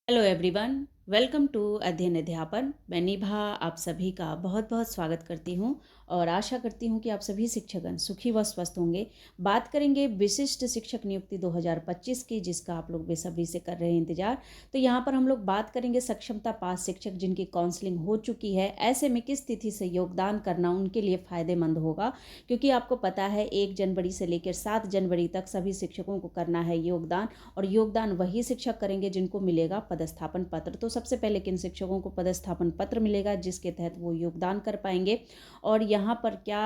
Hello everyone, welcome to अध्ययन अध्यापन। मैं निभा आप सभी का बहुत बहुत स्वागत करती हूं और आशा करती हूं कि आप सभी शिक्षकगण सुखी व स्वस्थ होंगे। बात करेंगे विशिष्ट शिक्षक नियुक्ति 2025 की, जिसका आप लोग बेसब्री से कर रहे हैं इंतजार। तो यहां पर हम लोग बात करेंगे सक्षमता पास शिक्षक जिनकी काउंसलिंग हो चुकी है, ऐसे में किस तिथि से योगदान करना उनके लिए फ़ायदेमंद होगा। क्योंकि आपको पता है 1 जनवरी से लेकर 7 जनवरी तक सभी शिक्षकों को करना है योगदान, और योगदान वही शिक्षक करेंगे जिनको मिलेगा पदस्थापन पत्र। तो सबसे पहले किन शिक्षकों को पदस्थापन पत्र मिलेगा जिसके तहत वो योगदान कर पाएंगे, और यहाँ पर क्या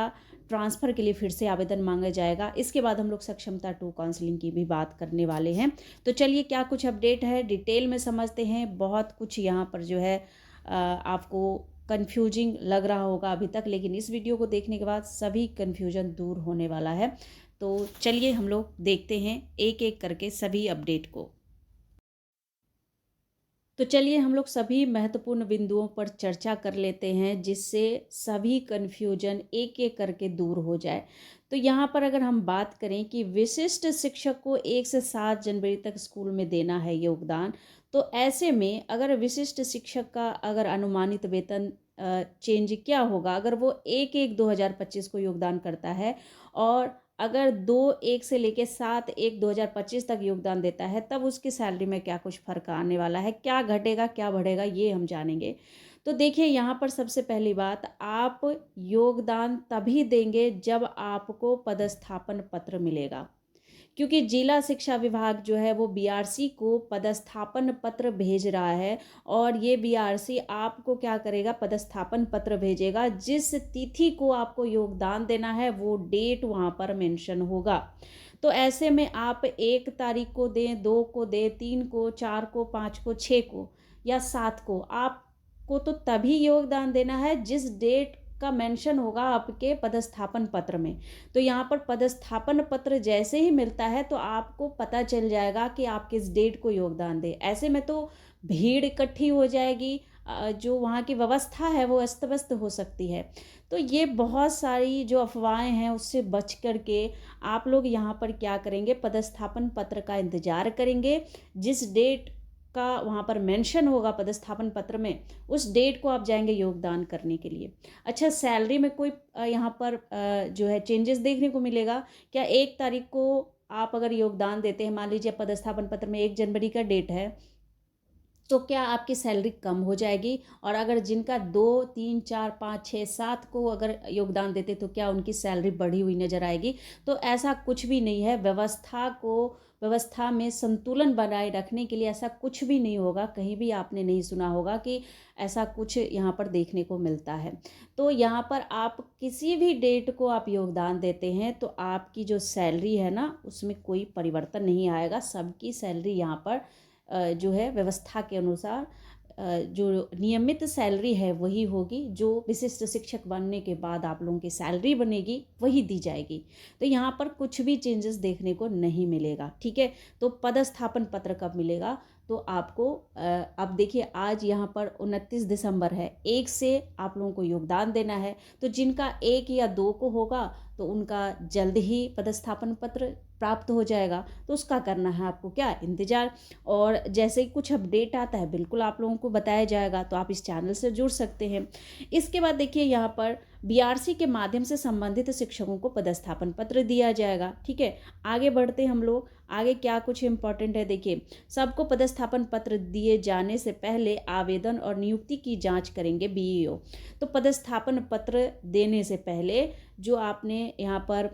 ट्रांसफ़र के लिए फिर से आवेदन मांगा जाएगा। इसके बाद हम लोग सक्षमता 2 काउंसलिंग की भी बात करने वाले हैं। तो चलिए क्या कुछ अपडेट है डिटेल में समझते हैं। बहुत कुछ यहाँ पर जो है आपको कन्फ्यूजिंग लग रहा होगा अभी तक, लेकिन इस वीडियो को देखने के बाद सभी कन्फ्यूजन दूर होने वाला है। तो चलिए हम लोग देखते हैं एक एक करके सभी अपडेट को। तो चलिए हम लोग सभी महत्वपूर्ण बिंदुओं पर चर्चा कर लेते हैं, जिससे सभी कन्फ्यूजन एक एक करके दूर हो जाए। तो यहाँ पर अगर हम बात करें कि विशिष्ट शिक्षक को 1 से 7 जनवरी तक स्कूल में देना है योगदान, तो ऐसे में अगर विशिष्ट शिक्षक का अगर अनुमानित वेतन चेंज क्या होगा अगर वो 1/1/2025 को योगदान करता है, और अगर 2/1 से लेके 7/1/2025 तक योगदान देता है, तब उसकी सैलरी में क्या कुछ फ़र्क आने वाला है, क्या घटेगा क्या बढ़ेगा, ये हम जानेंगे। तो देखिए यहाँ पर सबसे पहली बात, आप योगदान तभी देंगे जब आपको पदस्थापन पत्र मिलेगा। क्योंकि जिला शिक्षा विभाग जो है वो बीआरसी को पदस्थापन पत्र भेज रहा है, और ये बीआरसी आपको क्या करेगा, पदस्थापन पत्र भेजेगा। जिस तिथि को आपको योगदान देना है वो डेट वहाँ पर मेंशन होगा। तो ऐसे में आप 1 तारीख को दें, 2 को दें, 3 को, 4 को, 5 को, 6 को या 7 को, आपको तो तभी योगदान देना है जिस डेट का मेंशन होगा आपके पदस्थापन पत्र में। तो यहाँ पर पदस्थापन पत्र जैसे ही मिलता है तो आपको पता चल जाएगा कि आप किस डेट को योगदान दें। ऐसे में तो भीड़ इकट्ठी हो जाएगी, जो वहाँ की व्यवस्था है वो अस्त व्यस्त हो सकती है। तो ये बहुत सारी जो अफवाहें हैं उससे बच कर के आप लोग यहाँ पर क्या करेंगे, पदस्थापन पत्र का इंतज़ार करेंगे। जिस डेट का वहाँ पर मेंशन होगा पदस्थापन पत्र में, उस डेट को आप जाएंगे योगदान करने के लिए। अच्छा, सैलरी में कोई यहाँ पर जो है चेंजेस देखने को मिलेगा क्या? 1 तारीख को आप अगर योगदान देते हैं, मान लीजिए पदस्थापन पत्र में 1 जनवरी का डेट है, तो क्या आपकी सैलरी कम हो जाएगी? और अगर जिनका 2, 3, 4, 5, 6, 7 को अगर योगदान देते तो क्या उनकी सैलरी बढ़ी हुई नज़र आएगी? तो ऐसा कुछ भी नहीं है। व्यवस्था में संतुलन बनाए रखने के लिए ऐसा कुछ भी नहीं होगा। कहीं भी आपने नहीं सुना होगा कि ऐसा कुछ यहाँ पर देखने को मिलता है। तो यहाँ पर आप किसी भी डेट को आप योगदान देते हैं तो आपकी जो सैलरी है ना, उसमें कोई परिवर्तन नहीं आएगा। सबकी सैलरी यहाँ पर जो है व्यवस्था के अनुसार जो नियमित सैलरी है वही होगी। जो विशिष्ट शिक्षक बनने के बाद आप लोगों की सैलरी बनेगी वही दी जाएगी। तो यहाँ पर कुछ भी चेंजेस देखने को नहीं मिलेगा, ठीक है। तो पदस्थापन पत्र कब मिलेगा? तो आपको अब देखिए आज यहाँ पर 29 दिसंबर है, 1 से आप लोगों को योगदान देना है। तो जिनका 1 या 2 को होगा तो उनका जल्द ही पदस्थापन पत्र प्राप्त हो जाएगा। तो उसका करना है आपको क्या, इंतज़ार। और जैसे ही कुछ अपडेट आता है बिल्कुल आप लोगों को बताया जाएगा, तो आप इस चैनल से जुड़ सकते हैं। इसके बाद देखिए यहाँ पर बीआरसी के माध्यम से संबंधित शिक्षकों को पदस्थापन पत्र दिया जाएगा, ठीक है। आगे बढ़ते हम लोग, आगे क्या कुछ इम्पोर्टेंट है देखिए। सबको पदस्थापन पत्र दिए जाने से पहले आवेदन और नियुक्ति की जांच करेंगे बीईओ। तो पदस्थापन पत्र देने से पहले जो आपने यहाँ पर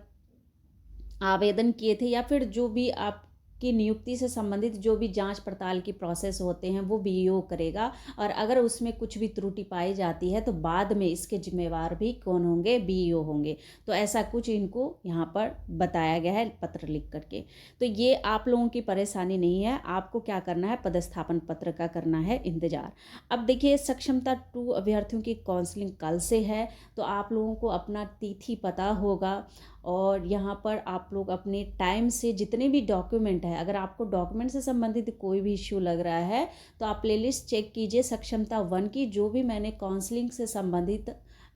आवेदन किए थे या फिर जो भी आपकी नियुक्ति से संबंधित जो भी जांच पड़ताल की प्रोसेस होते हैं वो बीईओ करेगा। और अगर उसमें कुछ भी त्रुटि पाई जाती है तो बाद में इसके जिम्मेवार भी कौन होंगे, बीईओ होंगे। तो ऐसा कुछ इनको यहाँ पर बताया गया है पत्र लिख करके। तो ये आप लोगों की परेशानी नहीं है। आपको क्या करना है, पदस्थापन पत्र का करना है इंतजार। अब देखिए सक्षमता 2 अभ्यर्थियों की काउंसलिंग कल से है, तो आप लोगों को अपना तिथि पता होगा। और यहाँ पर आप लोग अपने टाइम से जितने भी डॉक्यूमेंट है, अगर आपको डॉक्यूमेंट से संबंधित कोई भी इश्यू लग रहा है तो आप प्लेलिस्ट चेक कीजिए सक्षमता 1 की। जो भी मैंने काउंसलिंग से संबंधित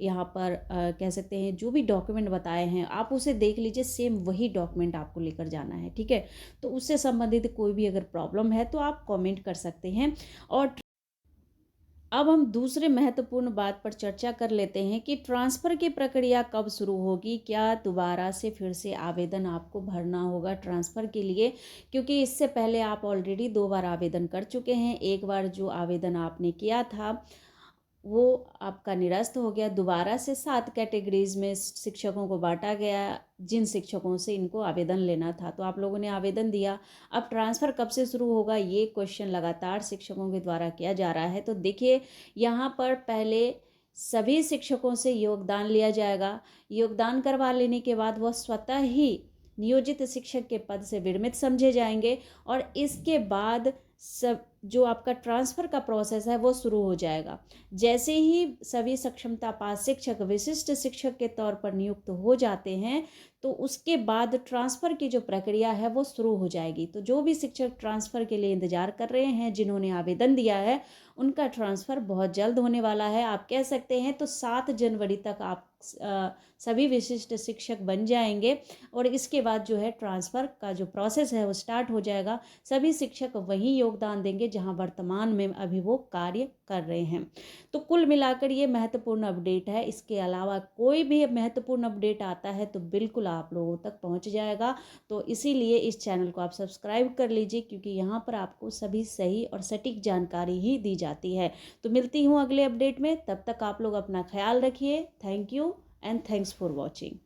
यहाँ पर कह सकते हैं जो भी डॉक्यूमेंट बताए हैं आप उसे देख लीजिए, सेम वही डॉक्यूमेंट आपको लेकर जाना है, ठीक है। तो उससे संबंधित कोई भी अगर प्रॉब्लम है तो आप कमेंट कर सकते हैं। और अब हम दूसरे महत्वपूर्ण बात पर चर्चा कर लेते हैं कि ट्रांसफ़र की प्रक्रिया कब शुरू होगी। क्या दोबारा से फिर से आवेदन आपको भरना होगा ट्रांसफ़र के लिए? क्योंकि इससे पहले आप ऑलरेडी 2 बार आवेदन कर चुके हैं। एक बार जो आवेदन आपने किया था वो आपका निरस्त हो गया। दोबारा से 7 कैटेगरीज़ में शिक्षकों को बाँटा गया, जिन शिक्षकों से इनको आवेदन लेना था। तो आप लोगों ने आवेदन दिया, अब ट्रांसफ़र कब से शुरू होगा, ये क्वेश्चन लगातार शिक्षकों के द्वारा किया जा रहा है। तो देखिए, यहाँ पर पहले सभी शिक्षकों से योगदान लिया जाएगा। योगदान करवा लेने के बाद वह स्वतः ही नियोजित शिक्षक के पद से विरमित समझे जाएंगे और इसके बाद सब जो आपका ट्रांसफ़र का प्रोसेस है वो शुरू हो जाएगा। जैसे ही सभी सक्षमता पास शिक्षक विशिष्ट शिक्षक के तौर पर नियुक्त हो जाते हैं तो उसके बाद ट्रांसफ़र की जो प्रक्रिया है वो शुरू हो जाएगी। तो जो भी शिक्षक ट्रांसफ़र के लिए इंतज़ार कर रहे हैं, जिन्होंने आवेदन दिया है, उनका ट्रांसफ़र बहुत जल्द होने वाला है। आप कह सकते हैं तो 7 जनवरी तक आप सभी विशिष्ट शिक्षक बन जाएंगे और इसके बाद जो है ट्रांसफ़र का जो प्रोसेस है वो स्टार्ट हो जाएगा। सभी शिक्षक वहीं योगदान देंगे जहां वर्तमान में अभी वो कार्य कर रहे हैं। तो कुल मिलाकर ये महत्वपूर्ण अपडेट है। इसके अलावा कोई भी महत्वपूर्ण अपडेट आता है तो बिल्कुल आप लोगों तक पहुंच जाएगा। तो इसीलिए इस चैनल को आप सब्सक्राइब कर लीजिए, क्योंकि यहाँ पर आपको सभी सही और सटीक जानकारी ही दी जाती है। तो मिलती हूँ अगले अपडेट में, तब तक आप लोग अपना ख्याल रखिए। Thank you and thanks for watching.